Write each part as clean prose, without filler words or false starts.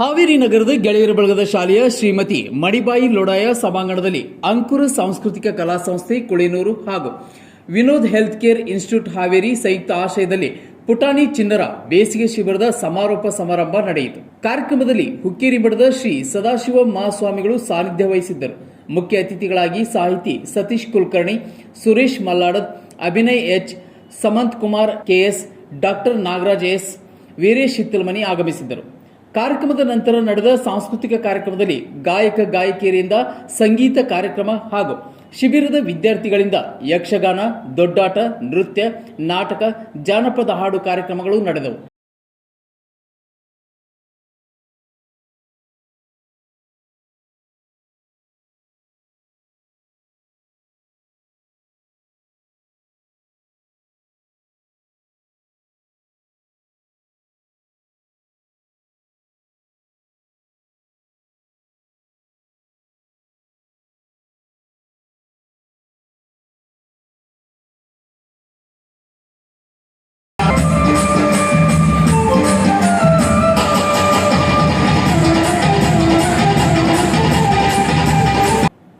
ಹಾವೇರಿ ನಗರದ ಗೆಳೆಯರ ಬಳಗದ ಶಾಲೆಯ ಶ್ರೀಮತಿ ಮಣಿಬಾಯಿ ಲೋಡಾಯ ಸಭಾಂಗಣದಲ್ಲಿ ಅಂಕುರ ಸಾಂಸ್ಕೃತಿಕ ಕಲಾ ಸಂಸ್ಥೆ ಕುಳೇನೂರು ಹಾಗೂ Vinod health care institute Haveri ಸಂಯುಕ್ತ ಆಶ್ರಯದಲ್ಲಿ ಪುಟಾಣಿ ಚಿನ್ನರ ಬೇಸಿಗೆ ಶಿಬಿರದ ಸಮಾರೋಪ ಸಮಾರಂಭ ನಡೆಯಿತು. ಕಾರ್ಯಕ್ರಮದಲ್ಲಿ ಹುಕ್ಕೇರಿ ಮಠದ ಶ್ರೀ ಸದಾಶಿವ ಮಹಾಸ್ವಾಮಿಗಳು ಸಾನ್ನಿಧ್ಯ ವಹಿಸಿದ್ದರು. ಮುಖ್ಯ ಅತಿಥಿಗಳಾಗಿ ಸಾಹಿತಿ Satish Kulkarni, Suresh Malladad, Abhinay H, Samanth Kumar K S, doctor Nagaraj S, Veeresh Hittalmani ಆಗಮಿಸಿದ್ದರು. ಕಾರ್ಯಕ್ರಮದ ನಂತರ ನಡೆದ ಸಾಂಸ್ಕೃತಿಕ ಕಾರ್ಯಕ್ರಮದಲ್ಲಿ ಗಾಯಕ ಗಾಯಕಿಯರಿಂದ ಸಂಗೀತ ಕಾರ್ಯಕ್ರಮ ಹಾಗೂ ಶಿಬಿರದ ವಿದ್ಯಾರ್ಥಿಗಳಿಂದ ಯಕ್ಷಗಾನ, ದೊಡ್ಡಾಟ, ನೃತ್ಯ, ನಾಟಕ, ಜಾನಪದ ಹಾಡು ಕಾರ್ಯಕ್ರಮಗಳು ನಡೆದವು.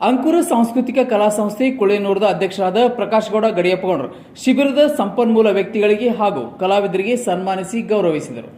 ಅಂಕುರ ಸಾಂಸ್ಕೃತಿಕ ಕಲಾ ಸಂಸ್ಥೆ ಕುಳೇನೂರದ ಅಧ್ಯಕ್ಷರಾದ ಪ್ರಕಾಶ್ಗೌಡ ಗಡಿಯಪ್ಪಗೌಡರು ಶಿಬಿರದ ಸಂಪನ್ಮೂಲ ವ್ಯಕ್ತಿಗಳಿಗೆ ಹಾಗೂ ಕಲಾವಿದರಿಗೆ ಸನ್ಮಾನಿಸಿ ಗೌರವಿಸಿದರು.